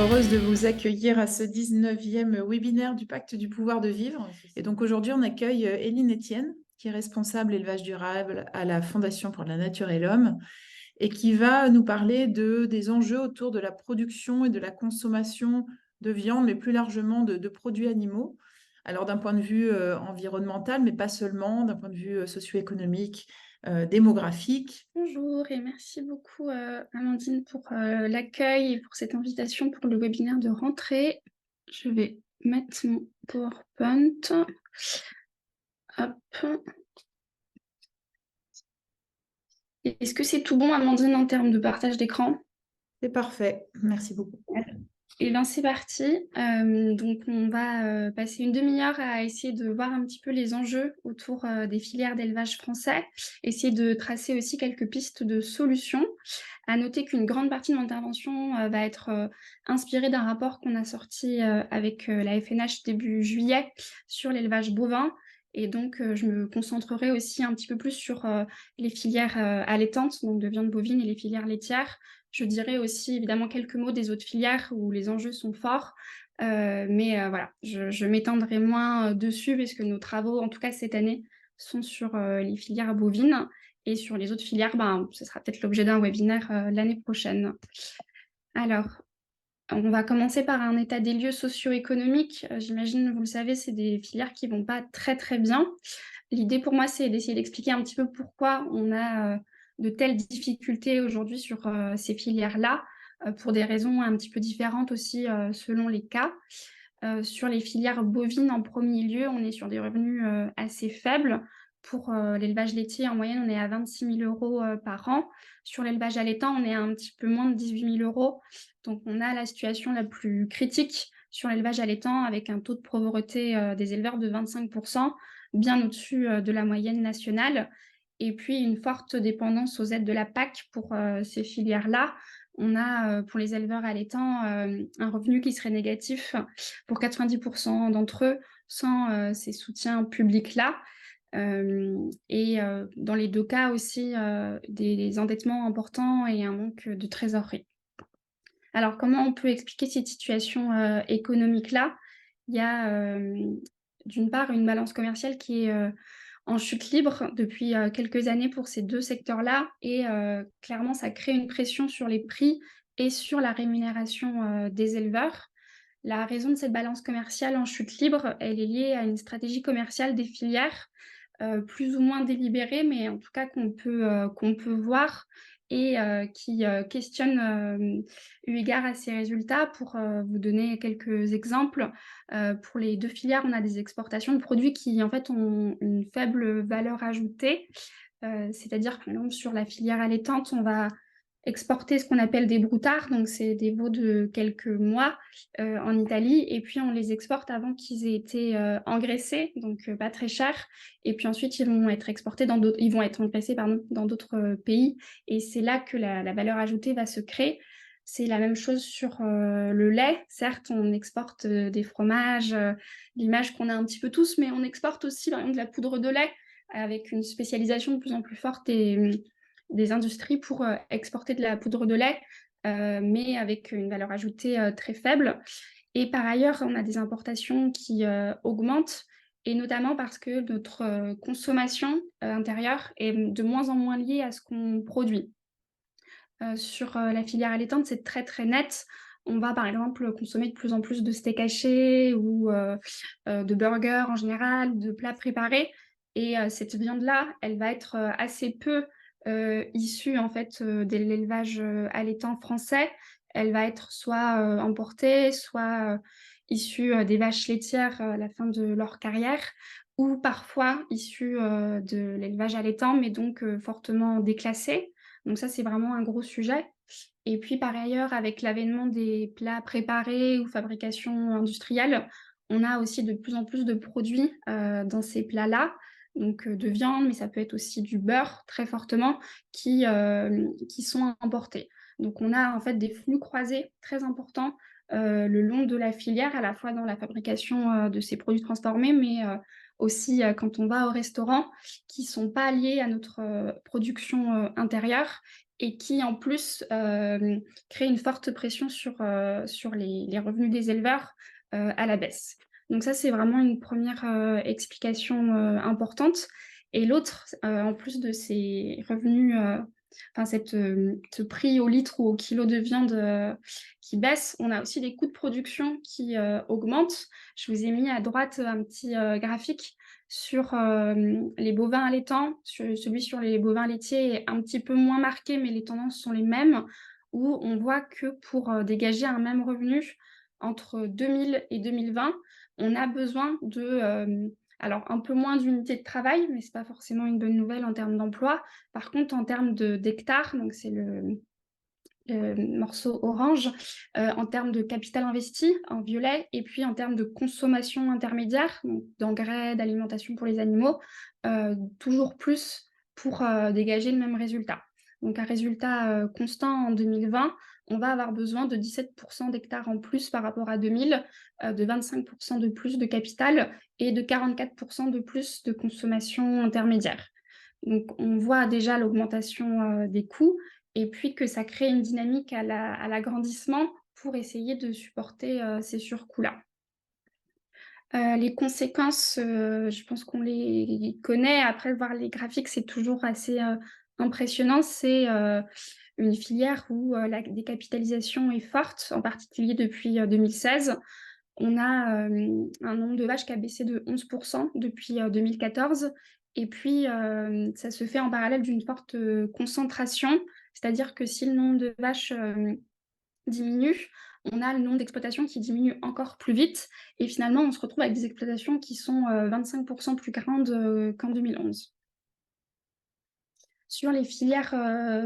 heureuse de vous accueillir à ce 19e webinaire du Pacte du pouvoir de vivre. Et donc aujourd'hui, on accueille Éline Etienne, qui est responsable élevage durable à la Fondation pour la nature et l'homme, et qui va nous parler des enjeux autour de la production et de la consommation de viande, mais plus largement de produits animaux. Alors d'un point de vue environnemental, mais pas seulement, d'un point de vue socio-économique, démographique. Bonjour et merci beaucoup Amandine pour l'accueil et pour cette invitation pour le webinaire de rentrée. Je vais mettre mon PowerPoint. Hop. Est-ce que c'est tout bon Amandine en termes de partage d'écran? C'est parfait. Merci beaucoup. Et bien c'est parti. Donc on va passer une demi-heure à essayer de voir un petit peu les enjeux autour des filières d'élevage français, essayer de tracer aussi quelques pistes de solutions. À noter qu'une grande partie de mon intervention va être inspirée d'un rapport qu'on a sorti avec la FNH début juillet sur l'élevage bovin. Et donc, je me concentrerai aussi un petit peu plus sur les filières allaitantes, donc de viande bovine et les filières laitières. Je dirais aussi évidemment quelques mots des autres filières où les enjeux sont forts. Mais voilà, je m'étendrai moins dessus parce que nos travaux, en tout cas cette année, sont sur les filières bovines. Et sur les autres filières, ben, ce sera peut-être l'objet d'un webinaire l'année prochaine. Alors, on va commencer par un état des lieux socio-économiques. J'imagine, vous le savez, c'est des filières qui vont pas très très bien. L'idée pour moi, c'est d'essayer d'expliquer un petit peu pourquoi on a de telles difficultés aujourd'hui sur ces filières-là, pour des raisons un petit peu différentes aussi selon les cas. Sur les filières bovines, en premier lieu, on est sur des revenus assez faibles. Pour l'élevage laitier, en moyenne, on est à 26 000 euros par an. Sur l'élevage allaitant, on est à un petit peu moins de 18 000 euros. Donc, on a la situation la plus critique sur l'élevage allaitant avec un taux de pauvreté des éleveurs de 25%, bien au-dessus de la moyenne nationale. Et puis, une forte dépendance aux aides de la PAC pour ces filières-là. On a, pour les éleveurs allaitants, un revenu qui serait négatif pour 90% d'entre eux sans ces soutiens publics-là. Dans les deux cas aussi, des endettements importants et un manque de trésorerie. Alors, comment on peut expliquer cette situation économique-là? Il y a d'une part une balance commerciale qui est en chute libre depuis quelques années pour ces deux secteurs-là et clairement, ça crée une pression sur les prix et sur la rémunération des éleveurs. La raison de cette balance commerciale en chute libre, elle est liée à une stratégie commerciale des filières, plus ou moins délibérée, mais en tout cas qu'on peut voir et qui questionne eu égard à ces résultats. Pour vous donner quelques exemples, pour les deux filières, on a des exportations de produits qui, en fait, ont une faible valeur ajoutée. C'est-à-dire, par exemple, sur la filière allaitante, on va exporter ce qu'on appelle des broutards, donc c'est des veaux de quelques mois en Italie, et puis on les exporte avant qu'ils aient été engraissés, donc pas très cher, et puis ensuite ils vont être exportés ils vont être engraissés pardon, dans d'autres pays, et c'est là que la valeur ajoutée va se créer. C'est la même chose sur le lait. Certes, on exporte des fromages, l'image qu'on a un petit peu tous, mais on exporte aussi par exemple de la poudre de lait avec une spécialisation de plus en plus forte des industries pour exporter de la poudre de lait, mais avec une valeur ajoutée très faible. Et par ailleurs, on a des importations qui augmentent, et notamment parce que notre consommation intérieure est de moins en moins liée à ce qu'on produit. Sur la filière allaitante, c'est très très net. On va par exemple consommer de plus en plus de steak haché ou de burgers en général, de plats préparés. Et cette viande-là, elle va être assez peu issue en fait de l'élevage allaitant français. Elle va être soit importée, soit issue des vaches laitières à la fin de leur carrière, ou parfois issue de l'élevage allaitant, mais donc fortement déclassée. Donc ça, c'est vraiment un gros sujet. Et puis par ailleurs, avec l'avènement des plats préparés ou fabrication industrielle, on a aussi de plus en plus de produits dans ces plats-là, donc de viande, mais ça peut être aussi du beurre très fortement, qui sont importés. Donc on a en fait des flux croisés très importants le long de la filière, à la fois dans la fabrication de ces produits transformés, mais aussi quand on va au restaurant, qui ne sont pas liés à notre production intérieure et qui en plus créent une forte pression sur les revenus des éleveurs à la baisse. Donc ça, c'est vraiment une première explication importante. Et l'autre, en plus de ces revenus, enfin ce prix au litre ou au kilo de viande qui baisse, on a aussi des coûts de production qui augmentent. Je vous ai mis à droite un petit graphique sur les bovins allaitants. Celui sur les bovins laitiers est un petit peu moins marqué, mais les tendances sont les mêmes, où on voit que pour dégager un même revenu entre 2000 et 2020, on a besoin de alors un peu moins d'unités de travail, mais c'est pas forcément une bonne nouvelle en termes d'emploi. Par contre, en termes d'hectares, donc c'est le morceau orange, en termes de capital investi en violet, et puis en termes de consommation intermédiaire, donc d'engrais, d'alimentation pour les animaux, toujours plus pour dégager le même résultat. Donc un résultat constant en 2020, on va avoir besoin de 17% d'hectares en plus par rapport à 2000, de 25% de plus de capital et de 44% de plus de consommation intermédiaire. Donc on voit déjà l'augmentation des coûts et puis que ça crée une dynamique à l'agrandissement pour essayer de supporter ces surcoûts-là. Les conséquences, je pense qu'on les connaît. Après, voir les graphiques, c'est toujours assez impressionnant. C'est une filière où la décapitalisation est forte, en particulier depuis 2016. On a un nombre de vaches qui a baissé de 11% depuis 2014. Et puis, ça se fait en parallèle d'une forte concentration, c'est-à-dire que si le nombre de vaches diminue, on a le nombre d'exploitations qui diminue encore plus vite. Et finalement, on se retrouve avec des exploitations qui sont 25% plus grandes qu'en 2011. Sur les filières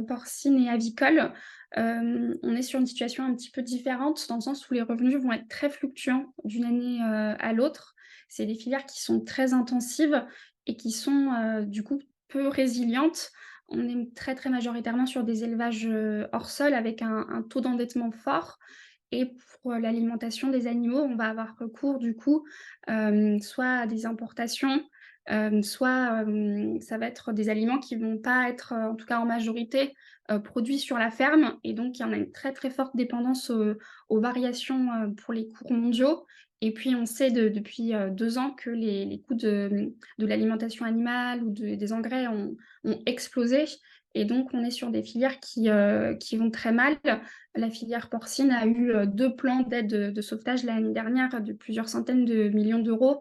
porcines et avicoles, on est sur une situation un petit peu différente, dans le sens où les revenus vont être très fluctuants d'une année à l'autre. C'est des filières qui sont très intensives et qui sont du coup peu résilientes. On est très, très majoritairement sur des élevages hors sol avec un taux d'endettement fort. Et pour l'alimentation des animaux, on va avoir recours du coup soit à des importations, soit ça va être des aliments qui vont pas être, en tout cas en majorité, produits sur la ferme, et donc il y en a une très, très forte dépendance aux variations pour les cours mondiaux. Et puis on sait depuis 2 ans que les coûts de l'alimentation animale ou des engrais ont explosé, et donc on est sur des filières qui vont très mal. La filière porcine a eu 2 plans d'aide de sauvetage l'année dernière de plusieurs centaines de millions d'euros,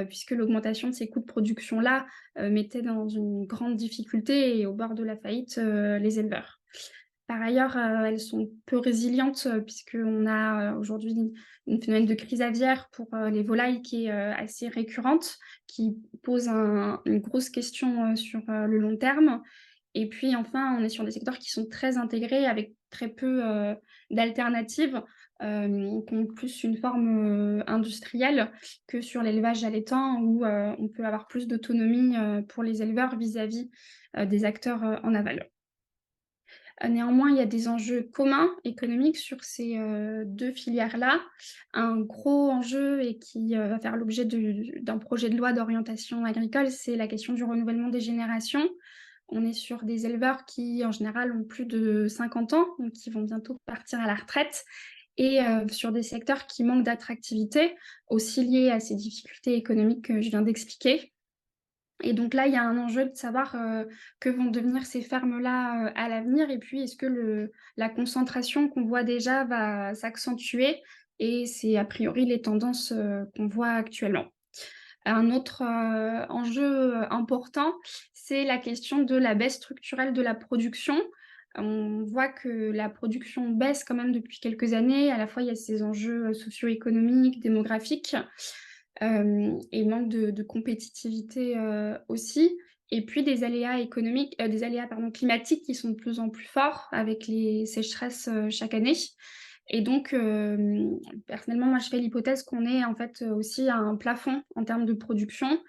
puisque l'augmentation de ces coûts de production-là mettait dans une grande difficulté et au bord de la faillite les éleveurs. Par ailleurs, elles sont peu résilientes puisqu'on a aujourd'hui une phénomène de crise aviaire pour les volailles qui est assez récurrente, qui pose une grosse question sur le long terme. Et puis enfin, on est sur des secteurs qui sont très intégrés avec très peu d'alternatives, qui ont plus une forme industrielle que sur l'élevage allaitant où on peut avoir plus d'autonomie pour les éleveurs vis-à-vis des acteurs en aval. Néanmoins, il y a des enjeux communs économiques sur ces 2 filières-là. Un gros enjeu et qui va faire l'objet d'un projet de loi d'orientation agricole, c'est la question du renouvellement des générations. On est sur des éleveurs qui, en général, ont plus de 50 ans, donc qui vont bientôt partir à la retraite, et sur des secteurs qui manquent d'attractivité, aussi liés à ces difficultés économiques que je viens d'expliquer. Et donc là, il y a un enjeu de savoir que vont devenir ces fermes-là à l'avenir, et puis est-ce que la concentration qu'on voit déjà va s'accentuer, et c'est a priori les tendances qu'on voit actuellement. Un autre enjeu important, c'est la question de la baisse structurelle de la production. On voit que la production baisse quand même depuis quelques années. À la fois, il y a ces enjeux socio-économiques, démographiques, et manque de compétitivité aussi. Et puis des aléas économiques, des aléas pardon, climatiques qui sont de plus en plus forts avec les sécheresses chaque année. Et donc, personnellement, moi, je fais l'hypothèse qu'on est en fait aussi à un plafond en termes de production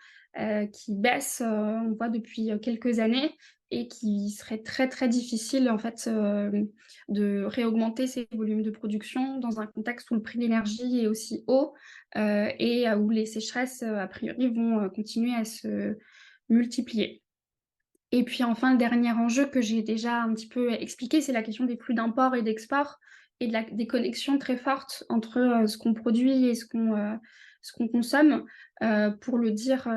qui baisse, on voit depuis quelques années, et qu'il serait très, très difficile en fait, de réaugmenter ces volumes de production dans un contexte où le prix de l'énergie est aussi haut, et où les sécheresses, a priori vont, continuer à se multiplier. Et puis enfin, le dernier enjeu que j'ai déjà un petit peu expliqué, c'est la question des flux d'import et d'export et des connexions très fortes entre, ce qu'on produit et ce qu'on consomme. Pour le dire,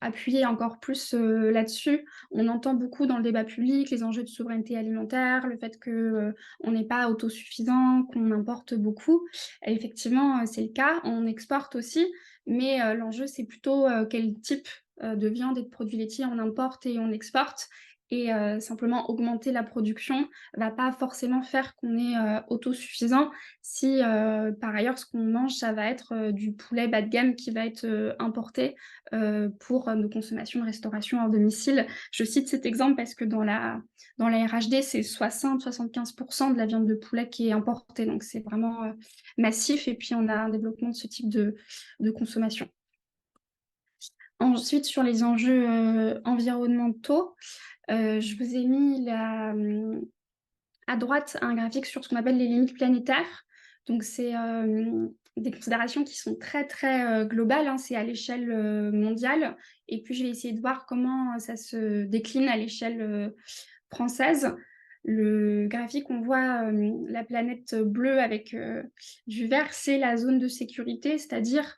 appuyer encore plus, là-dessus, on entend beaucoup dans le débat public les enjeux de souveraineté alimentaire, le fait que, on n'est pas autosuffisant, qu'on importe beaucoup. Et effectivement, c'est le cas, on exporte aussi, mais l'enjeu, c'est plutôt, quel type de viande et de produits laitiers on importe et on exporte et simplement augmenter la production va pas forcément faire qu'on est, autosuffisant si, par ailleurs ce qu'on mange, ça va être, du poulet bas de gamme qui va être, importé, pour, nos consommations de restauration hors domicile. Je cite cet exemple parce que dans la RHD, c'est 60-75 de la viande de poulet qui est importée, donc c'est vraiment, massif et puis on a un développement de ce type de consommation. Ensuite, sur les enjeux, environnementaux, je vous ai mis à droite un graphique sur ce qu'on appelle les limites planétaires. Donc c'est, des considérations qui sont très, très, globales, hein, c'est à l'échelle, mondiale et puis je vais essayer de voir comment, ça se décline à l'échelle, française. Le graphique, on voit, la planète bleue avec, du vert, c'est la zone de sécurité, c'est-à-dire,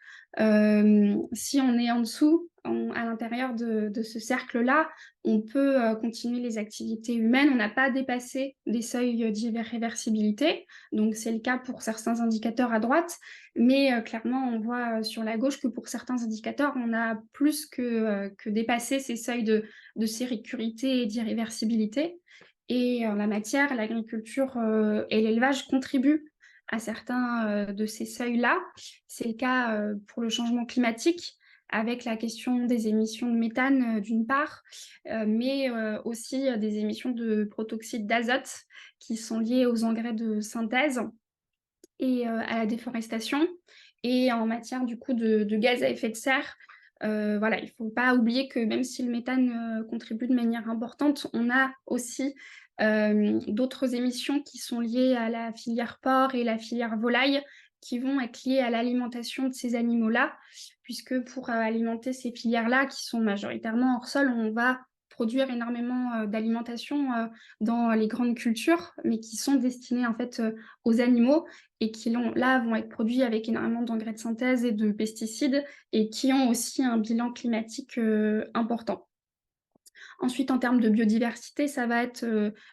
si on est en dessous, à l'intérieur de ce cercle-là, on peut, continuer les activités humaines. On n'a pas dépassé les seuils, d'irréversibilité, donc c'est le cas pour certains indicateurs à droite, mais clairement, on voit, sur la gauche que pour certains indicateurs, on a plus que dépassé ces seuils de sécurité et d'irréversibilité. Et en la matière, l'agriculture, et l'élevage contribuent à certains, de ces seuils-là. C'est le cas, pour le changement climatique, avec la question des émissions de méthane, d'une part, mais aussi, des émissions de protoxyde d'azote qui sont liées aux engrais de synthèse et à la déforestation. Et en matière du coup de gaz à effet de serre, voilà, il ne faut pas oublier que même si le méthane, contribue de manière importante, on a aussi, d'autres émissions qui sont liées à la filière porc et la filière volaille, qui vont être liées à l'alimentation de ces animaux-là. Puisque pour, alimenter ces filières-là, qui sont majoritairement hors sol, on va produire énormément, d'alimentation, dans les grandes cultures, mais qui sont destinées en fait, aux animaux et qui vont être produits avec énormément d'engrais de synthèse et de pesticides et qui ont aussi un bilan climatique, important. Ensuite, en termes de biodiversité, ça va être,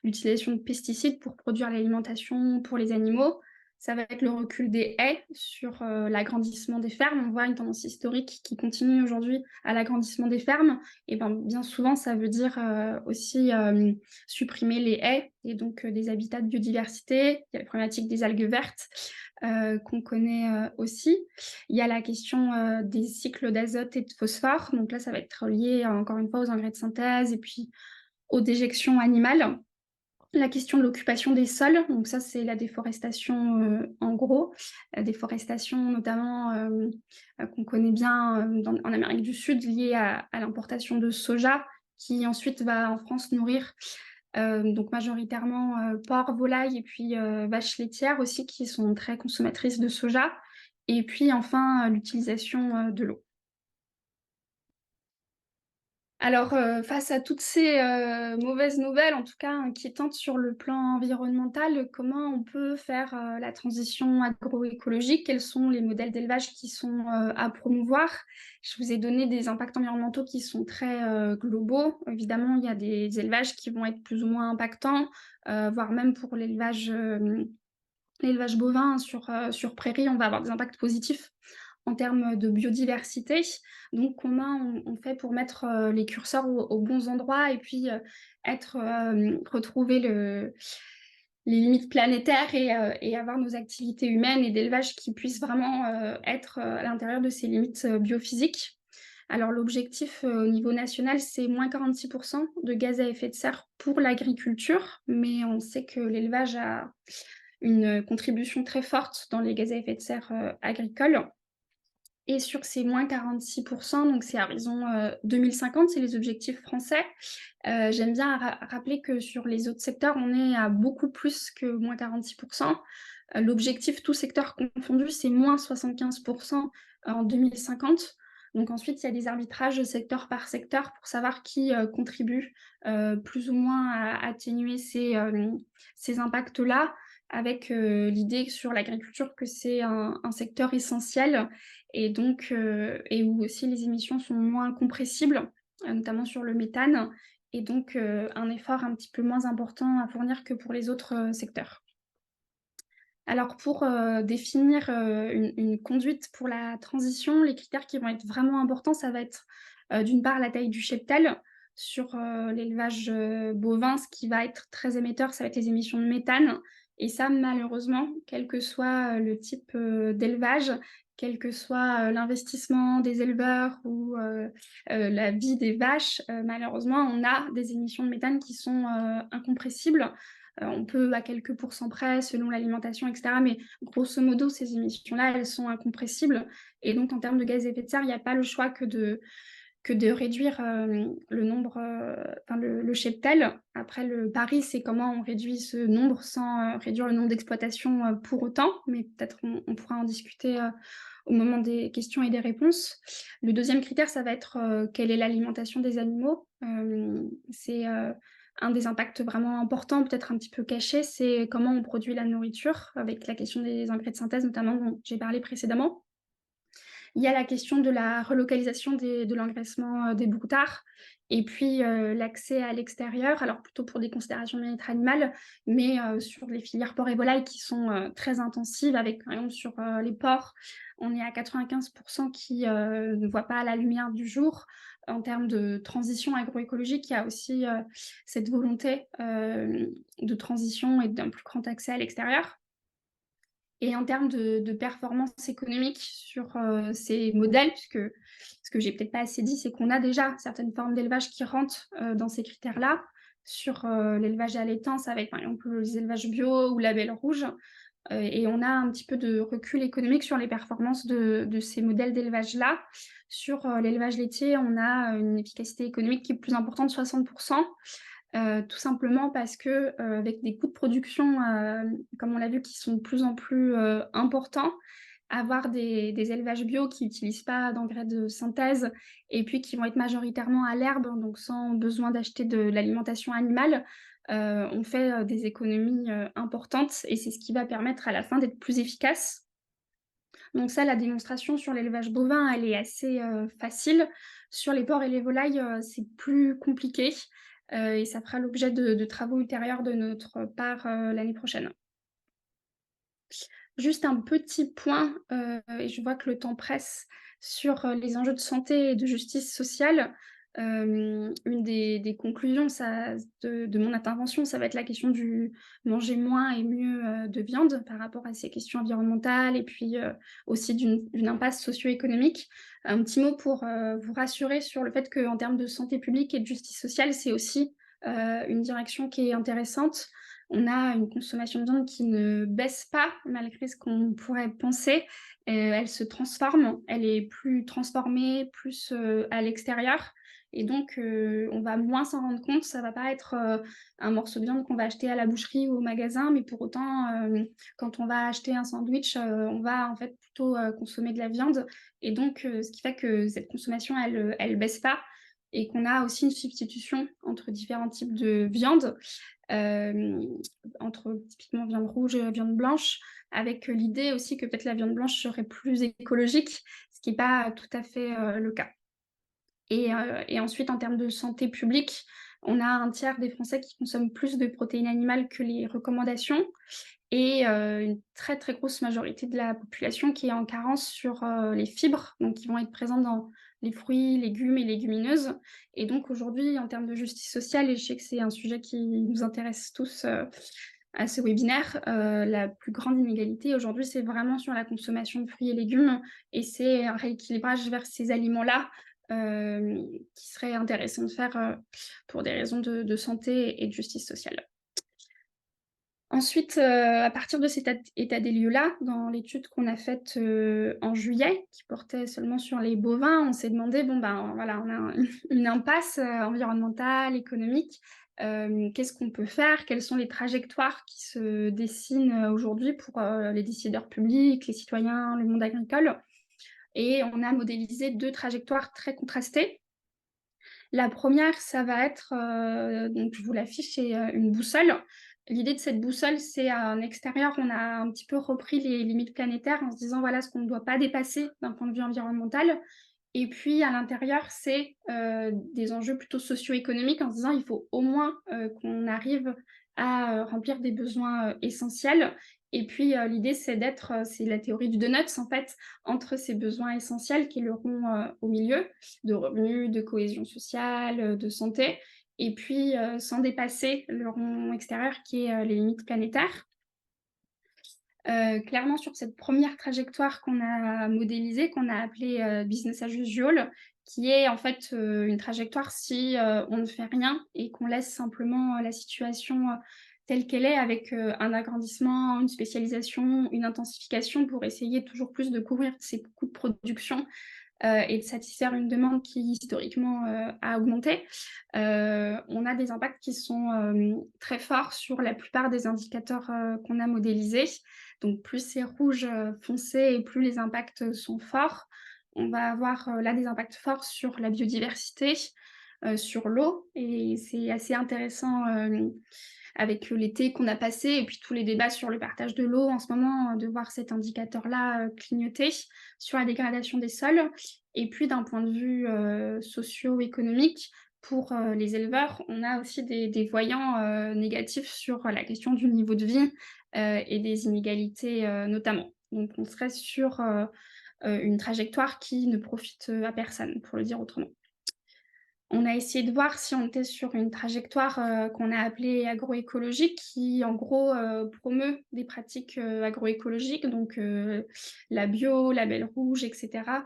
l'utilisation de pesticides pour produire l'alimentation pour les animaux. Ça va être le recul des haies sur, l'agrandissement des fermes. On voit une tendance historique qui continue aujourd'hui à l'agrandissement des fermes et ben, bien souvent, ça veut dire, aussi, supprimer les haies et donc, des habitats de biodiversité. Il y a la problématique des algues vertes, qu'on connaît, aussi. Il y a la question, des cycles d'azote et de phosphore, donc là, ça va être lié, encore une fois, aux engrais de synthèse et puis aux déjections animales. La question de l'occupation des sols, donc ça, c'est la déforestation, en gros. La déforestation notamment, qu'on connaît bien, en Amérique du Sud, liée à l'importation de soja qui ensuite va en France nourrir, donc majoritairement, porcs, volailles et puis, vaches laitières aussi qui sont très consommatrices de soja et puis enfin, l'utilisation, de l'eau. Alors, face à toutes ces, mauvaises nouvelles, en tout cas inquiétantes sur le plan environnemental, comment on peut faire, la transition agroécologique? Quels sont les modèles d'élevage qui sont, à promouvoir? Je vous ai donné des impacts environnementaux qui sont très, globaux. Évidemment, il y a des élevages qui vont être plus ou moins impactants, voire même pour l'élevage bovin sur prairie, on va avoir des impacts positifs en termes de biodiversité. Donc comment on fait pour mettre, les curseurs aux bons endroits et puis, retrouver les limites planétaires et avoir nos activités humaines et d'élevage qui puissent vraiment, être, à l'intérieur de ces limites, biophysiques. Alors l'objectif, au niveau national, c'est -46 de gaz à effet de serre pour l'agriculture, mais on sait que l'élevage a une contribution très forte dans les gaz à effet de serre, agricoles. Et sur ces moins 46%, donc c'est à horizon 2050, c'est les objectifs français. J'aime bien rappeler que sur les autres secteurs, on est à beaucoup plus que moins 46%. L'objectif, tout secteur confondu, c'est moins 75% en 2050. Donc ensuite, il y a des arbitrages secteur par secteur pour savoir qui contribue plus ou moins à atténuer ces impacts-là, avec l'idée sur l'agriculture que c'est un secteur essentiel et donc et où aussi les émissions sont moins compressibles, notamment sur le méthane, et donc un effort un petit peu moins important à fournir que pour les autres secteurs. Alors pour définir une conduite pour la transition, les critères qui vont être vraiment importants, ça va être d'une part la taille du cheptel. Sur l'élevage bovin, ce qui va être très émetteur, ça va être les émissions de méthane. Et ça, malheureusement, quel que soit le type d'élevage, quel que soit l'investissement des éleveurs ou la vie des vaches, malheureusement, on a des émissions de méthane qui sont incompressibles. On peut à quelques pourcents près, selon l'alimentation, et cetera, mais grosso modo, ces émissions-là, elles sont incompressibles, et donc en termes de gaz à effet de serre, il n'y a pas le choix que de réduire le nombre, enfin le cheptel. Après, le pari, c'est comment on réduit ce nombre sans réduire le nombre d'exploitations pour autant, mais peut-être on pourra en discuter au moment des questions et des réponses. Le deuxième critère, ça va être quelle est l'alimentation des animaux. C'est un des impacts vraiment importants, peut-être un petit peu caché, c'est comment on produit la nourriture, avec la question des engrais de synthèse notamment, dont j'ai parlé précédemment. Il y a la question de la relocalisation de l'engraissement des broutards, et puis l'accès à l'extérieur, alors plutôt pour des considérations de bien-être animal, mais sur les filières porc et volaille qui sont très intensives, avec par exemple sur les porcs, on est à 95% qui ne voient pas la lumière du jour. En termes de transition agroécologique, il y a aussi cette volonté de transition et d'un plus grand accès à l'extérieur. Et en termes de performance économique sur ces modèles, puisque ce que j'ai peut-être pas assez dit, c'est qu'on a déjà certaines formes d'élevage qui rentrent dans ces critères-là. Sur l'élevage allaitant, ça va être par exemple les élevages bio ou label rouge. Et on a un petit peu de recul économique sur les performances de ces modèles d'élevage-là. Sur l'élevage laitier, on a une efficacité économique qui est plus importante, 60%. Tout simplement parce que, avec des coûts de production, comme on l'a vu, qui sont de plus en plus importants, avoir des élevages bio qui n'utilisent pas d'engrais de synthèse et puis qui vont être majoritairement à l'herbe, donc sans besoin d'acheter de l'alimentation animale, on fait des économies importantes, et c'est ce qui va permettre à la fin d'être plus efficace. Donc ça, la démonstration sur l'élevage bovin, elle est assez facile. Sur les porcs et les volailles, c'est plus compliqué, et ça fera l'objet de travaux ultérieurs de notre part l'année prochaine. Juste un petit point, et je vois que le temps presse, sur les enjeux de santé et de justice sociale. Une des conclusions de mon intervention, ça va être la question du manger moins et mieux de viande par rapport à ces questions environnementales, et puis aussi d'une impasse socio-économique. Un petit mot pour vous rassurer sur le fait qu'en termes de santé publique et de justice sociale, c'est aussi une direction qui est intéressante. On a une consommation de viande qui ne baisse pas, malgré ce qu'on pourrait penser. Elle se transforme, elle est plus transformée, plus à l'extérieur. Et donc, on va moins s'en rendre compte. Ça va pas être un morceau de viande qu'on va acheter à la boucherie ou au magasin, mais pour autant, quand on va acheter un sandwich, on va en fait plutôt consommer de la viande. Et donc, ce qui fait que cette consommation, elle baisse pas, et qu'on a aussi une substitution entre différents types de viande, entre typiquement viande rouge et viande blanche, avec l'idée aussi que peut-être la viande blanche serait plus écologique, ce qui n'est pas tout à fait le cas. Et ensuite, en termes de santé publique, on a un tiers des Français qui consomment plus de protéines animales que les recommandations, et une très, très grosse majorité de la population qui est en carence sur les fibres, donc qui vont être présentes dans les fruits, légumes et légumineuses. Et donc aujourd'hui, en termes de justice sociale, et je sais que c'est un sujet qui nous intéresse tous à ce webinaire, la plus grande inégalité aujourd'hui, c'est vraiment sur la consommation de fruits et légumes, et c'est un rééquilibrage vers ces aliments-là qui serait intéressant de faire pour des raisons de santé et de justice sociale. Ensuite, à partir de cet état des lieux-là, dans l'étude qu'on a faite, en juillet, qui portait seulement sur les bovins, on s'est demandé: «Bon, ben, voilà, on a une impasse, environnementale, économique. Qu'est-ce qu'on peut faire? Quelles sont les trajectoires qui se dessinent, aujourd'hui pour, les décideurs publics, les citoyens, le monde agricole?» Et on a modélisé 2 trajectoires très contrastées. La première, ça va être, donc je vous l'affiche, c'est, une boussole. L'idée de cette boussole, c'est en extérieur, on a un petit peu repris les limites planétaires en se disant: «Voilà ce qu'on ne doit pas dépasser d'un point de vue environnemental». Et puis à l'intérieur, c'est, des enjeux plutôt socio-économiques en se disant: «Il faut au moins, qu'on arrive à, remplir des besoins, essentiels». Et puis, l'idée, c'est d'être, c'est la théorie du donuts en fait, entre ces besoins essentiels qui est le rond, au milieu, de revenus, de cohésion sociale, de santé, et puis, sans dépasser le rond extérieur qui est, les limites planétaires. Clairement sur cette première trajectoire qu'on a modélisée, qu'on a appelée, business as usual, qui est en fait, une trajectoire si, on ne fait rien et qu'on laisse simplement, la situation, telle qu'elle est avec, un agrandissement, une spécialisation, une intensification pour essayer toujours plus de couvrir ces coûts de production, et de satisfaire une demande qui historiquement, a augmenté. On a des impacts qui sont, très forts sur la plupart des indicateurs, qu'on a modélisés. Donc plus c'est rouge, foncé et plus les impacts sont forts. On va avoir, là des impacts forts sur la biodiversité, sur l'eau, et c'est assez intéressant, avec l'été qu'on a passé et puis tous les débats sur le partage de l'eau en ce moment, de voir cet indicateur-là, clignoter sur la dégradation des sols. Et puis d'un point de vue, socio-économique, pour, les éleveurs, on a aussi des voyants, négatifs sur la question du niveau de vie, et des inégalités, notamment. Donc on serait sur, une trajectoire qui ne profite, à personne, pour le dire autrement. On a essayé de voir si on était sur une trajectoire, qu'on a appelée agroécologique, qui en gros, promeut des pratiques, agroécologiques, donc la bio, label rouge, et cetera.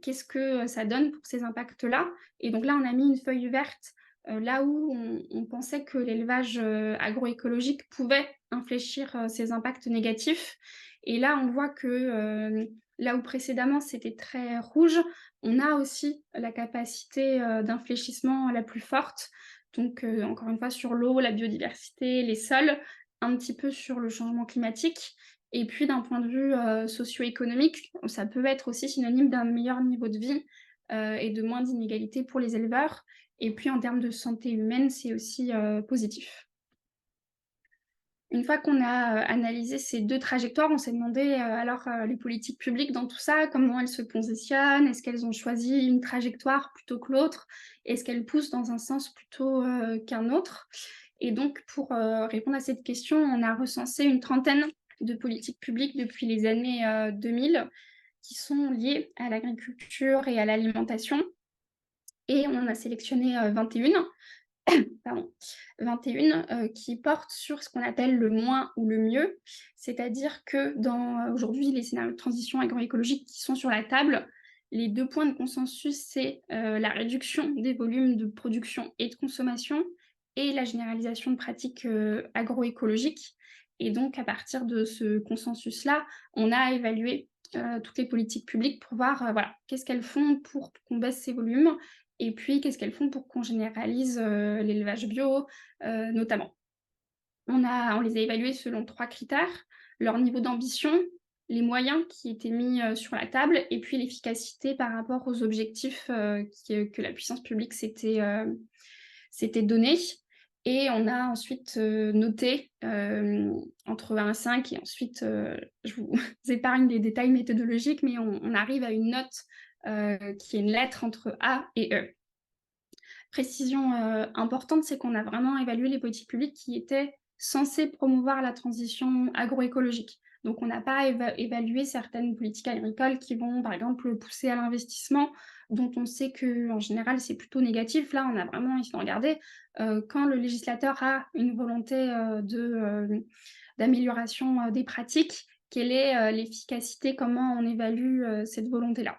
Qu'est-ce que, ça donne pour ces impacts-là? Et donc là, on a mis une feuille verte, là où on pensait que l'élevage, agroécologique pouvait infléchir, ces impacts négatifs. Et là, on voit que, là où précédemment c'était très rouge, on a aussi la capacité, d'infléchissement la plus forte. Donc, encore une fois sur l'eau, la biodiversité, les sols, un petit peu sur le changement climatique. Et puis d'un point de vue, socio-économique, ça peut être aussi synonyme d'un meilleur niveau de vie, et de moins d'inégalités pour les éleveurs. Et puis en termes de santé humaine, c'est aussi, positif. Une fois qu'on a, analysé ces 2 trajectoires, on s'est demandé, alors, les politiques publiques dans tout ça, comment elles se positionnent? Est-ce qu'elles ont choisi une trajectoire plutôt que l'autre? Est-ce qu'elles poussent dans un sens plutôt, qu'un autre? Et donc pour, répondre à cette question, on a recensé une trentaine de politiques publiques depuis les années, 2000, qui sont liées à l'agriculture et à l'alimentation, et on en a sélectionné, 21. Pardon, 21, qui portent sur ce qu'on appelle le moins ou le mieux. C'est-à-dire que dans, aujourd'hui, les scénarios de transition agroécologique qui sont sur la table, les 2 points de consensus, c'est, la réduction des volumes de production et de consommation et la généralisation de pratiques, agroécologiques. Et donc à partir de ce consensus-là, on a évalué, toutes les politiques publiques pour voir, voilà, qu'est-ce qu'elles font pour qu'on baisse ces volumes, et puis, qu'est-ce qu'elles font pour qu'on généralise, l'élevage bio, notamment? On les a évaluées selon 3 critères: leur niveau d'ambition, les moyens qui étaient mis, sur la table, et puis l'efficacité par rapport aux objectifs, que la puissance publique s'était donné. Et on a ensuite, noté, entre 1 et 5, et ensuite, je vous épargne les détails méthodologiques, mais on arrive à une note, qui est une lettre entre A et E. Précision, importante, c'est qu'on a vraiment évalué les politiques publiques qui étaient censées promouvoir la transition agroécologique. Donc on n'a pas évalué certaines politiques agricoles qui vont, par exemple, pousser à l'investissement, dont on sait qu'en général, c'est plutôt négatif. Là, on a vraiment essayé de regarder, quand le législateur a une volonté, d'amélioration, des pratiques, quelle est, l'efficacité, comment on évalue, cette volonté-là.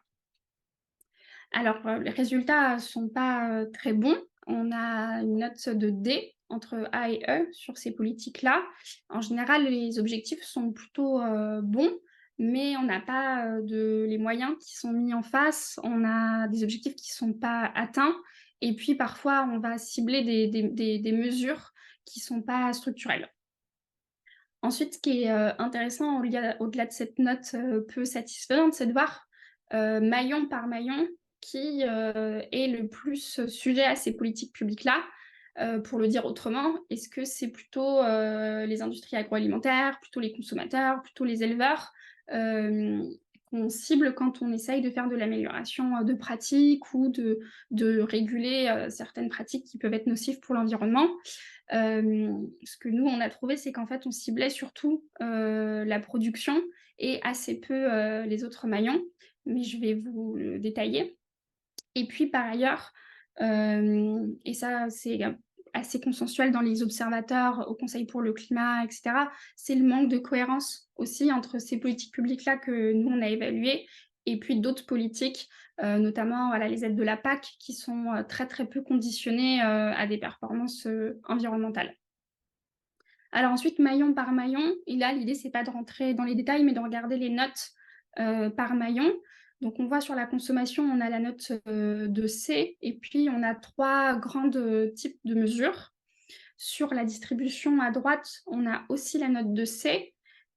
Alors, les résultats sont pas, très bons. On a une note de D entre A et E sur ces politiques-là. En général, les objectifs sont plutôt bons, mais on n'a pas les moyens qui sont mis en face, on a des objectifs qui ne sont pas atteints, et puis parfois on va cibler des mesures qui ne sont pas structurelles. Ensuite, ce qui est intéressant au-delà de cette note peu satisfaisante, c'est de voir maillon par maillon qui est le plus sujet à ces politiques publiques-là. Pour le dire autrement, est-ce que c'est plutôt les industries agroalimentaires, plutôt les consommateurs, plutôt les éleveurs qu'on cible quand on essaye de faire de l'amélioration de pratiques ou de réguler certaines pratiques qui peuvent être nocives pour l'environnement? Ce que nous, on a trouvé, c'est qu'en fait, on ciblait surtout la production et assez peu les autres maillons, mais je vais vous le détailler. Et puis par ailleurs, et ça c'est assez consensuel dans les observateurs au Conseil pour le climat, et cetera, c'est le manque de cohérence aussi entre ces politiques publiques-là que nous on a évaluées et puis d'autres politiques, notamment voilà, les aides de la PAC qui sont très, très peu conditionnées à des performances environnementales. Alors ensuite, maillon par maillon, et là l'idée c'est pas de rentrer dans les détails, mais de regarder les notes par maillon. Donc on voit sur la consommation, on a la note de C, et puis on a 3 grands types de mesures. Sur la distribution à droite, on a aussi la note de C.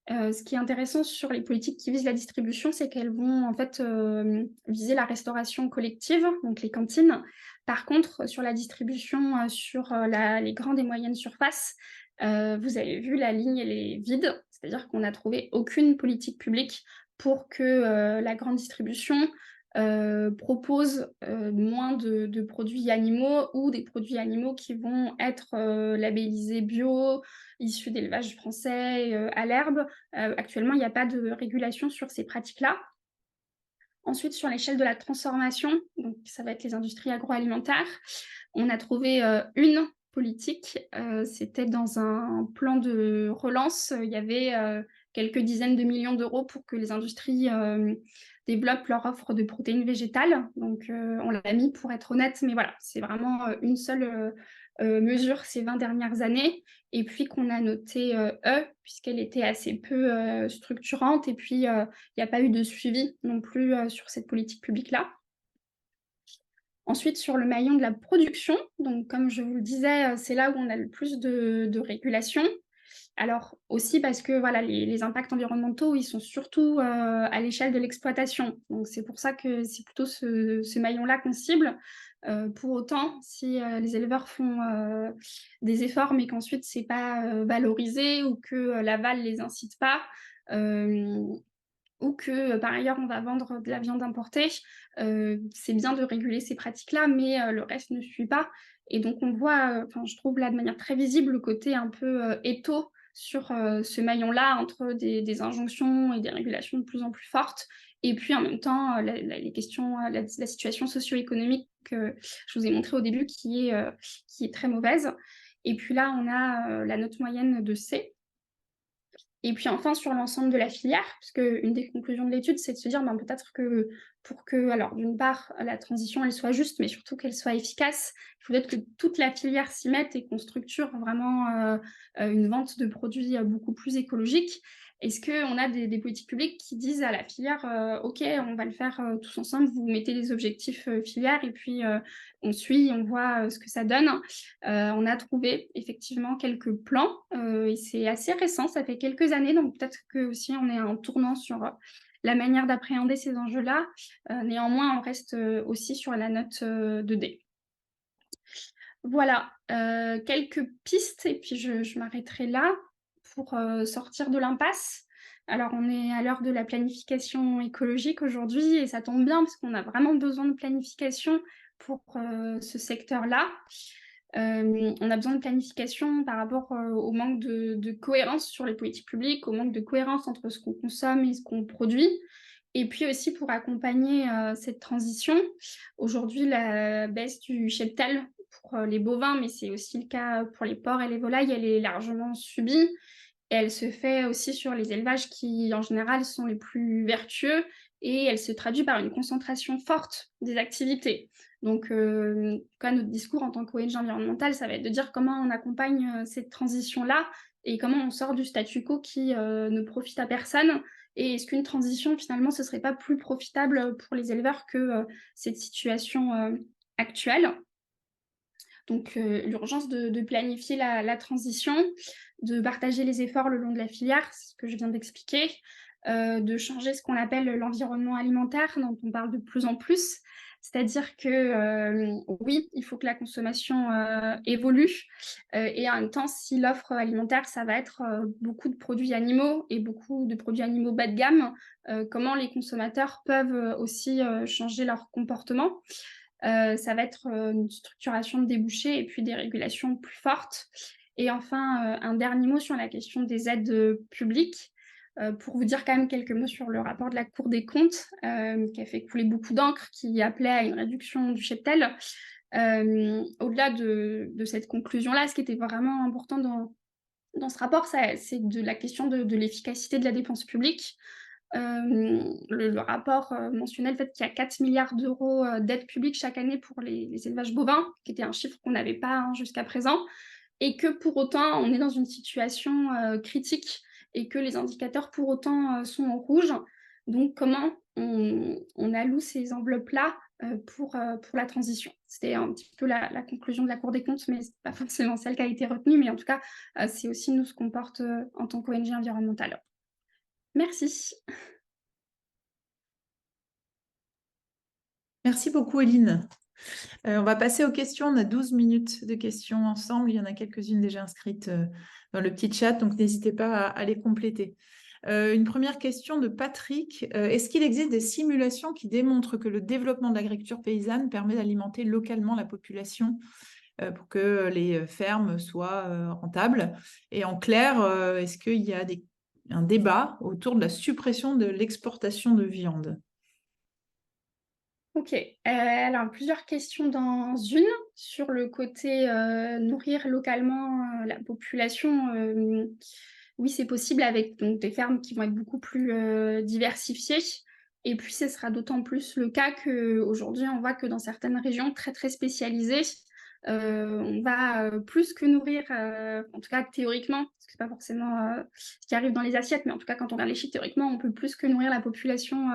Ce qui est intéressant sur les politiques qui visent la distribution, c'est qu'elles vont en fait viser la restauration collective, donc les cantines. Par contre, sur la distribution, sur les grandes et moyennes surfaces, vous avez vu, la ligne, elle est vide, c'est-à-dire qu'on n'a trouvé aucune politique publique pour que la grande distribution propose moins de produits animaux ou des produits animaux qui vont être labellisés bio, issus d'élevage français, à l'herbe. Actuellement, il n'y a pas de régulation sur ces pratiques-là. Ensuite, sur l'échelle de la transformation, donc ça va être les industries agroalimentaires, on a trouvé une politique, c'était dans un plan de relance, il y avait quelques dizaines de millions d'euros pour que les industries développent leur offre de protéines végétales. Donc on l'a mis pour être honnête, mais voilà, c'est vraiment une seule mesure ces 20 dernières années, et puis qu'on a noté E, puisqu'elle était assez peu structurante, et puis il n'y a pas eu de suivi non plus sur cette politique publique-là. Ensuite, sur le maillon de la production, donc comme je vous le disais, c'est là où on a le plus de régulation. Alors aussi parce que voilà, les impacts environnementaux, ils sont surtout à l'échelle de l'exploitation. Donc c'est pour ça que c'est plutôt ce maillon-là qu'on cible. Pour autant, si les éleveurs font des efforts, mais qu'ensuite c'est pas valorisé, ou que l'aval les incite pas, ou que par ailleurs on va vendre de la viande importée, c'est bien de réguler ces pratiques-là, mais le reste ne suit pas. Et donc on voit, je trouve là de manière très visible, le côté un peu étau sur ce maillon-là, entre des injonctions et des régulations de plus en plus fortes, et puis en même temps les questions, la situation socio-économique que je vous ai montré au début, qui est très mauvaise. Et puis là on a la note moyenne de C. Et puis enfin, sur l'ensemble de la filière, puisque une des conclusions de l'étude, c'est de se dire peut-être que pour que, alors d'une part, la transition elle soit juste, mais surtout qu'elle soit efficace, il faudrait que toute la filière s'y mette et qu'on structure vraiment une vente de produits beaucoup plus écologiques. Est-ce qu'on a des politiques publiques qui disent à la filière OK, on va le faire tous ensemble, vous mettez des objectifs filière, et puis on suit, on voit ce que ça donne. On a trouvé effectivement quelques plans et c'est assez récent, ça fait quelques années, donc peut-être que aussi on est en tournant sur la manière d'appréhender ces enjeux-là. Néanmoins, on reste aussi sur la note de D. Voilà, quelques pistes, et puis je m'arrêterai là pour sortir de l'impasse. Alors, on est à l'heure de la planification écologique aujourd'hui, et ça tombe bien parce qu'on a vraiment besoin de planification pour ce secteur-là. On a besoin de planification par rapport au manque de cohérence sur les politiques publiques, au manque de cohérence entre ce qu'on consomme et ce qu'on produit. Et puis aussi pour accompagner cette transition. Aujourd'hui, la baisse du cheptel pour les bovins, mais c'est aussi le cas pour les porcs et les volailles, elle est largement subie. Et elle se fait aussi sur les élevages qui, en général, sont les plus vertueux, et elle se traduit par une concentration forte des activités. Donc, en tout cas, notre discours en tant qu'ONG environnementale, ça va être de dire comment on accompagne cette transition-là et comment on sort du statu quo qui ne profite à personne. Et est-ce qu'une transition, finalement, ce ne serait pas plus profitable pour les éleveurs que cette situation actuelle? Donc, l'urgence de planifier la transition, de partager les efforts le long de la filière, c'est ce que je viens d'expliquer, de changer ce qu'on appelle l'environnement alimentaire, dont on parle de plus en plus. C'est-à-dire que, oui, il faut que la consommation évolue, et en même temps, si l'offre alimentaire, ça va être beaucoup de produits animaux et beaucoup de produits animaux bas de gamme, comment les consommateurs peuvent aussi changer leur comportement. Ça va être une structuration de débouchés et puis des régulations plus fortes. Et enfin, un dernier mot sur la question des aides publiques, pour vous dire quand même quelques mots sur le rapport de la Cour des comptes, qui a fait couler beaucoup d'encre, qui appelait à une réduction du cheptel. Au-delà de cette conclusion-là, ce qui était vraiment important dans ce rapport, c'est de la question de l'efficacité de la dépense publique. Le rapport mentionnait le fait qu'il y a 4 milliards d'euros d'aides publiques chaque année pour les élevages bovins, qui était un chiffre qu'on n'avait pas jusqu'à présent, et que pour autant, on est dans une situation critique et que les indicateurs pour autant sont en rouge. Donc, comment on alloue ces enveloppes-là pour la transition? C'était un petit peu la conclusion de la Cour des comptes, mais ce n'est pas forcément celle qui a été retenue, mais en tout cas, c'est aussi nous ce qu'on porte en tant qu'ONG environnementale. Merci. Merci beaucoup, Éline. On va passer aux questions. On a 12 minutes de questions ensemble. Il y en a quelques-unes déjà inscrites dans le petit chat, donc n'hésitez pas à les compléter. Une première question de Patrick. Est-ce qu'il existe des simulations qui démontrent que le développement de l'agriculture paysanne permet d'alimenter localement la population pour que les fermes soient rentables? Et en clair, est-ce qu'il y a un débat autour de la suppression de l'exportation de viande? Ok, alors plusieurs questions dans une. Sur le côté nourrir localement la population, oui, c'est possible avec donc, des fermes qui vont être beaucoup plus diversifiées. Et puis, ce sera d'autant plus le cas qu'aujourd'hui, on voit que dans certaines régions très, très spécialisées, on va plus que nourrir, en tout cas théoriquement, parce que c'est pas forcément ce qui arrive dans les assiettes, mais en tout cas, quand on regarde les chiffres, théoriquement, on peut plus que nourrir la population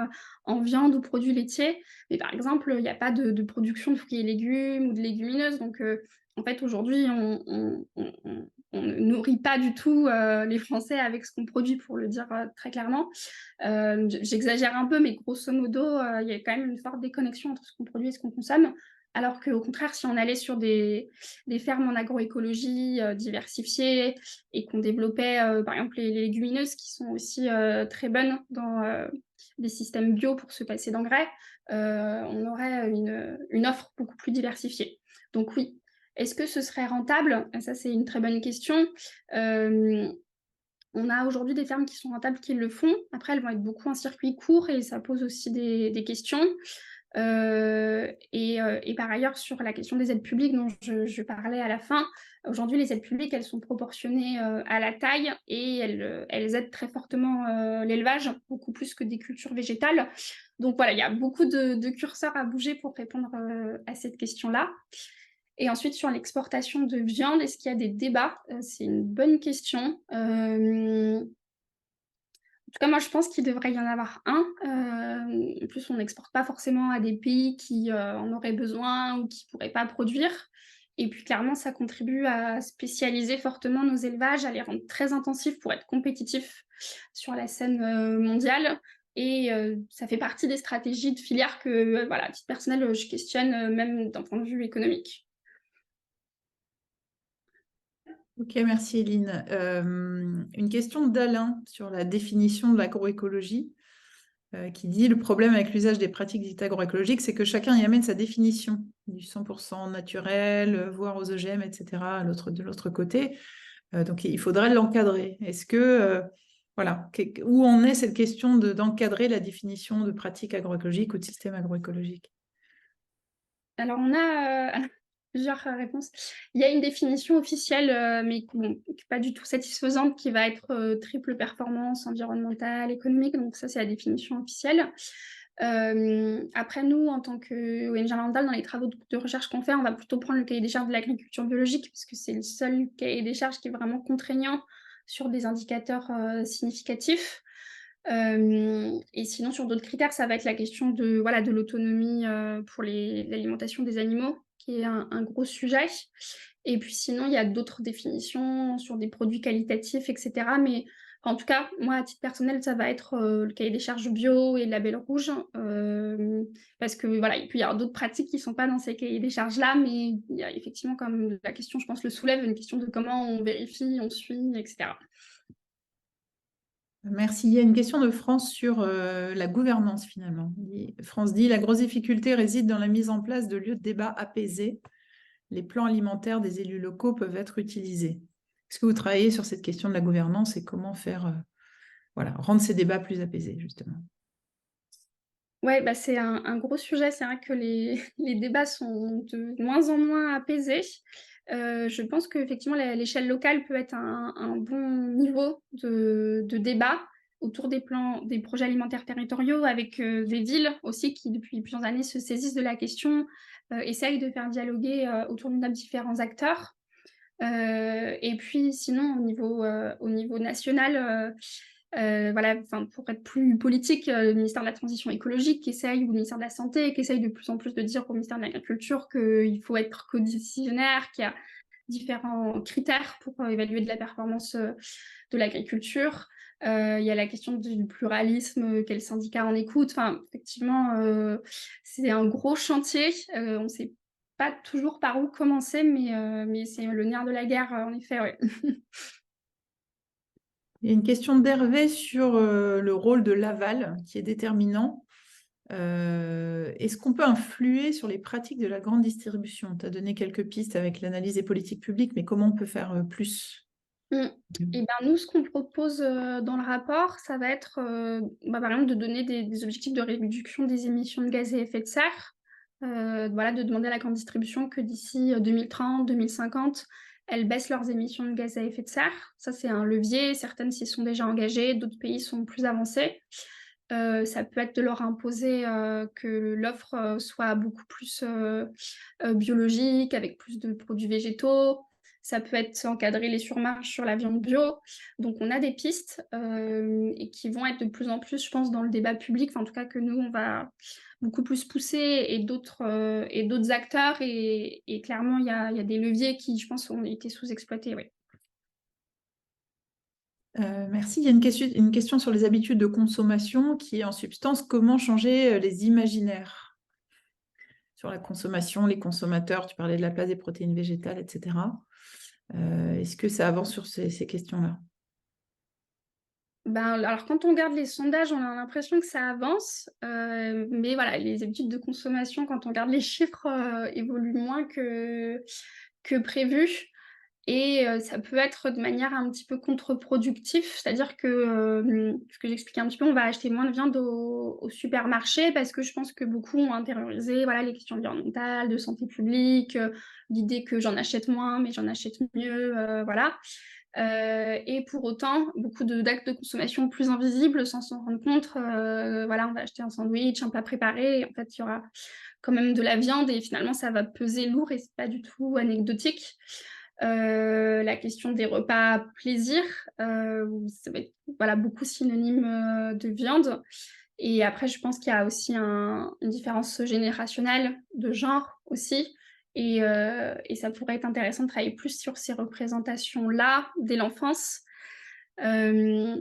en viande ou produits laitiers. Mais par exemple, il n'y a pas de production de fruits et légumes ou de légumineuses. Donc, en fait, aujourd'hui, on ne nourrit pas du tout les Français avec ce qu'on produit, pour le dire très clairement. J'exagère un peu, mais grosso modo, il y a quand même une forte déconnexion entre ce qu'on produit et ce qu'on consomme. Alors qu'au contraire, si on allait sur des fermes en agroécologie diversifiées et qu'on développait, par exemple, les légumineuses qui sont aussi très bonnes dans des systèmes bio pour se passer d'engrais, on aurait une offre beaucoup plus diversifiée. Donc oui, est-ce que ce serait rentable? Ça, c'est une très bonne question. On a aujourd'hui des fermes qui sont rentables qui le font. Après, elles vont être beaucoup en circuit court et ça pose aussi des questions. Et par ailleurs, sur la question des aides publiques dont je parlais à la fin, aujourd'hui, les aides publiques, elles sont proportionnées à la taille et elles aident très fortement l'élevage, beaucoup plus que des cultures végétales. Donc voilà, il y a beaucoup de curseurs à bouger pour répondre à cette question-là. Et ensuite, sur l'exportation de viande, est-ce qu'il y a des débats? C'est une bonne question. En tout cas, moi, je pense qu'il devrait y en avoir un. En plus, on n'exporte pas forcément à des pays qui en auraient besoin ou qui ne pourraient pas produire. Et puis, clairement, ça contribue à spécialiser fortement nos élevages, à les rendre très intensifs pour être compétitifs sur la scène mondiale. Et ça fait partie des stratégies de filière que, voilà, à titre personnel, je questionne même d'un point de vue économique. Ok, merci Eline. Une question d'Alain sur la définition de l'agroécologie qui dit le problème avec l'usage des pratiques dites agroécologiques, c'est que chacun y amène sa définition du 100% naturel, voire aux OGM, etc. De l'autre côté. Donc il faudrait l'encadrer. Est-ce que, voilà, où en est cette question d'encadrer la définition de pratiques agroécologiques ou de systèmes agroécologiques? Alors, on a plusieurs réponses. Il y a une définition officielle, mais bon, qui n'est pas du tout satisfaisante, qui va être triple performance environnementale, économique. Donc ça, c'est la définition officielle. Après, nous, en tant qu'ONG Landal, dans les travaux de recherche qu'on fait, on va plutôt prendre le cahier des charges de l'agriculture biologique, parce que c'est le seul cahier des charges qui est vraiment contraignant sur des indicateurs significatifs. Et sinon, sur d'autres critères, ça va être la question de, voilà, de l'autonomie pour l'alimentation des animaux, qui est un gros sujet. Et puis sinon, il y a d'autres définitions sur des produits qualitatifs, etc. Mais en tout cas, moi, à titre personnel, ça va être le cahier des charges bio et le label rouge, parce que voilà, il peut y avoir d'autres pratiques qui ne sont pas dans ces cahiers des charges-là, mais il y a effectivement, comme la question, je pense, le soulève, une question de comment on vérifie, on suit, etc. Merci. Il y a une question de France sur la gouvernance finalement. France dit, la grosse difficulté réside dans la mise en place de lieux de débat apaisés. Les plans alimentaires des élus locaux peuvent être utilisés. Est-ce que vous travaillez sur cette question de la gouvernance et comment faire, voilà, rendre ces débats plus apaisés justement? Ouais, bah, c'est un gros sujet. C'est vrai que les débats sont de moins en moins apaisés. Je pense qu'effectivement, l'échelle locale peut être un bon niveau de débat autour des plans, des projets alimentaires territoriaux, avec des villes aussi qui, depuis plusieurs années, se saisissent de la question, essayent de faire dialoguer autour d'une table différents acteurs. Et puis sinon, au niveau national, voilà, pour être plus politique, le ministère de la Transition écologique qui essaye, ou le ministère de la Santé, qui essaye de plus en plus de dire au ministère de l'Agriculture qu'il faut être codécisionnaire, qu'il y a différents critères pour évaluer de la performance de l'agriculture. Il y a la question du pluralisme, quels syndicats en écoute. Enfin, effectivement, c'est un gros chantier. On ne sait pas toujours par où commencer, mais c'est le nerf de la guerre, en effet, ouais. Il y a une question d'Hervé sur le rôle de l'aval qui est déterminant. Est-ce qu'on peut influer sur les pratiques de la grande distribution? Tu as donné quelques pistes avec l'analyse des politiques publiques, mais comment on peut faire plus? Et ben nous, ce qu'on propose dans le rapport, ça va être, par exemple, de donner des objectifs de réduction des émissions de gaz à effet de serre. Voilà, de demander à la grande distribution que d'ici 2030, 2050, elles baissent leurs émissions de gaz à effet de serre. Ça, c'est un levier. Certaines s'y sont déjà engagées, d'autres pays sont plus avancés. Ça peut être de leur imposer que l'offre soit beaucoup plus biologique, avec plus de produits végétaux. Ça peut être encadrer les surmarges sur la viande bio. Donc, on a des pistes et qui vont être de plus en plus, je pense, dans le débat public. Enfin, en tout cas, que nous, on va beaucoup plus pousser et d'autres acteurs. Et clairement, il y a des leviers qui, je pense, ont été sous-exploités. Oui. Merci. Il y a une question sur les habitudes de consommation qui est en substance comment changer les imaginaires sur la consommation, les consommateurs. Tu parlais de la place des protéines végétales, etc. Est-ce que ça avance sur ces questions-là? Ben, alors, quand on regarde les sondages, on a l'impression que ça avance. Mais voilà, les habitudes de consommation, quand on regarde les chiffres, évoluent moins que prévu. Et ça peut être de manière un petit peu contre-productif, c'est-à-dire que, ce que j'expliquais un petit peu, on va acheter moins de viande au supermarché parce que je pense que beaucoup ont intériorisé, voilà, les questions environnementales, de santé publique, l'idée que j'en achète moins, mais j'en achète mieux, voilà. Et pour autant, beaucoup d'actes de consommation plus invisibles sans s'en rendre compte. Voilà, on va acheter un sandwich, un plat préparé, et en fait, il y aura quand même de la viande et finalement, ça va peser lourd et c'est pas du tout anecdotique. La question des repas plaisir, ça va être, voilà, beaucoup synonyme de viande. Et après, je pense qu'il y a aussi une différence générationnelle de genre aussi. Et ça pourrait être intéressant de travailler plus sur ces représentations-là dès l'enfance. Euh,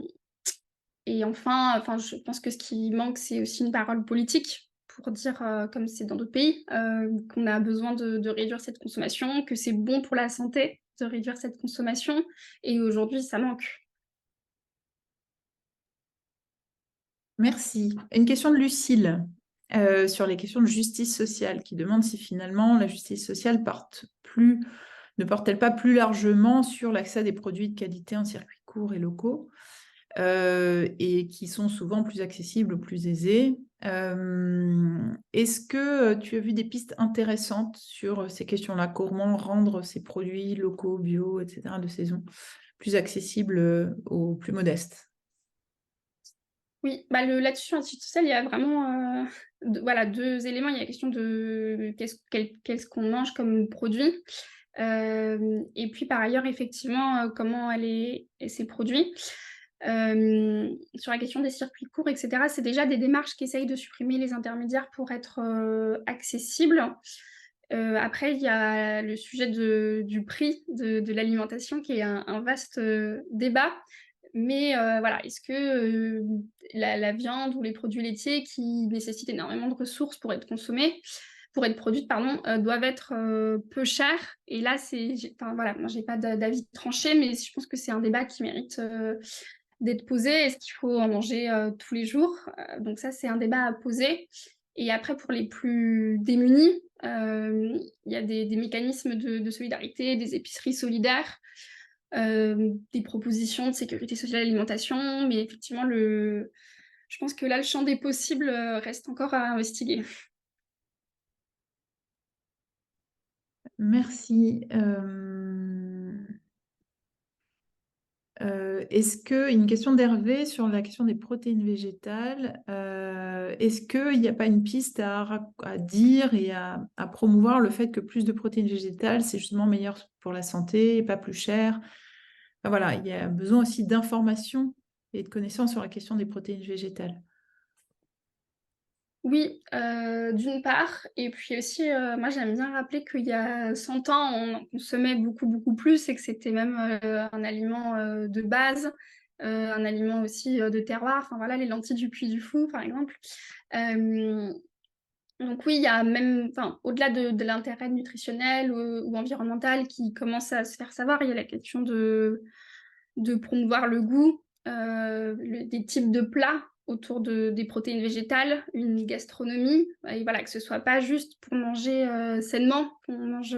et enfin, je pense que ce qui manque, c'est aussi une parole politique pour dire, comme c'est dans d'autres pays, qu'on a besoin de réduire cette consommation, que c'est bon pour la santé de réduire cette consommation. Et aujourd'hui, ça manque. Merci. Une question de Lucille sur les questions de justice sociale qui demande si finalement la justice sociale ne porte-t-elle pas plus largement sur l'accès à des produits de qualité en circuit court et locaux et qui sont souvent plus accessibles ou plus aisés. Est-ce que tu as vu des pistes intéressantes sur ces questions-là? Comment rendre ces produits locaux, bio, etc., de saison, plus accessibles aux plus modestes? Oui, bah, là-dessus, sur l'intelligence artificielle, il y a vraiment, voilà, 2 éléments. Il y a la question de qu'est-ce qu'on mange comme produit, et puis par ailleurs, effectivement, comment elle s'est produit. Sur la question des circuits courts et cetera, c'est déjà des démarches qui essayent de supprimer les intermédiaires pour être, accessibles. Après, il y a le sujet du prix de l'alimentation qui est un vaste, débat. Mais, voilà, est-ce que, la viande ou les produits laitiers qui nécessitent énormément de ressources pour être produites, pardon, doivent être, peu chers? Et là, enfin voilà, moi j'ai pas d'avis tranché, mais je pense que c'est un débat qui mérite, d'être posé. Est-ce qu'il faut en manger, tous les jours? Donc ça, c'est un débat à poser. Et après, pour les plus démunis, il y a des mécanismes de solidarité, des épiceries solidaires, des propositions de sécurité sociale et alimentation, mais effectivement, je pense que là, le champ des possibles, reste encore à investiguer. Merci. Est-ce que, une question d'Hervé sur la question des protéines végétales, est-ce qu'il n'y a pas une piste à dire et à promouvoir le fait que plus de protéines végétales, c'est justement meilleur pour la santé et pas plus cher? Enfin, voilà, il y a besoin aussi d'informations et de connaissances sur la question des protéines végétales. Oui, d'une part, et puis aussi, moi j'aime bien rappeler qu'il y a 100 ans, on en consommait beaucoup, beaucoup plus et que c'était même, un aliment, de base, un aliment aussi, de terroir. Enfin voilà, les lentilles du Puy du Fou, par exemple. Hem, donc oui, il y a même, enfin, au-delà de l'intérêt nutritionnel ou environnemental qui commence à se faire savoir, il y a la question de promouvoir le goût, des types de plats autour des protéines végétales, une gastronomie, et voilà, que ce soit pas juste pour manger sainement, qu'on mange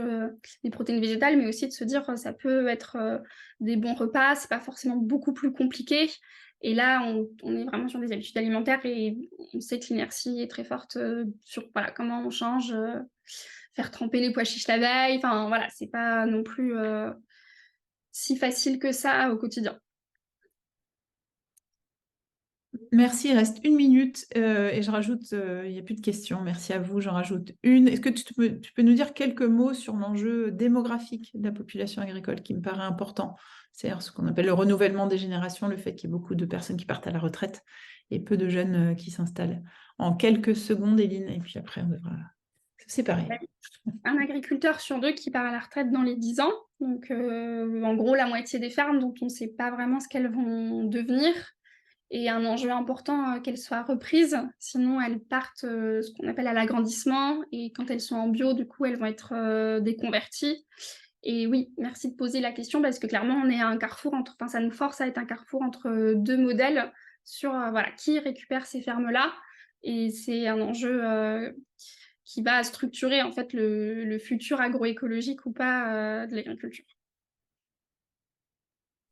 des protéines végétales, mais aussi de se dire ça peut être des bons repas, c'est pas forcément beaucoup plus compliqué. Et là, on est vraiment sur des habitudes alimentaires et on sait que l'inertie est très forte sur voilà, comment on change, faire tremper les pois chiches la veille, enfin voilà, c'est pas non plus si facile que ça au quotidien. Merci, il reste 1 minute et je rajoute, il n'y a plus de questions, merci à vous, j'en rajoute une. Est-ce que tu peux nous dire quelques mots sur l'enjeu démographique de la population agricole qui me paraît important? C'est-à-dire ce qu'on appelle le renouvellement des générations, le fait qu'il y ait beaucoup de personnes qui partent à la retraite et peu de jeunes qui s'installent. En quelques secondes, Éline, et puis après on devra se séparer. Un agriculteur sur 2 qui part à la retraite dans les 10 ans, donc en gros la moitié des fermes dont on ne sait pas vraiment ce qu'elles vont devenir, et un enjeu important, qu'elles soient reprises, sinon elles partent, ce qu'on appelle à l'agrandissement, et quand elles sont en bio, du coup, elles vont être, déconverties. Et oui, merci de poser la question parce que clairement on est à un carrefour entre, enfin ça nous force à être un carrefour entre, 2 modèles sur, voilà, qui récupère ces fermes-là, et c'est un enjeu, qui va structurer en fait le futur agroécologique ou pas, de l'agriculture.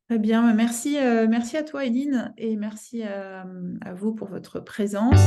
Très bien, merci à toi, Éline, et merci à vous pour votre présence.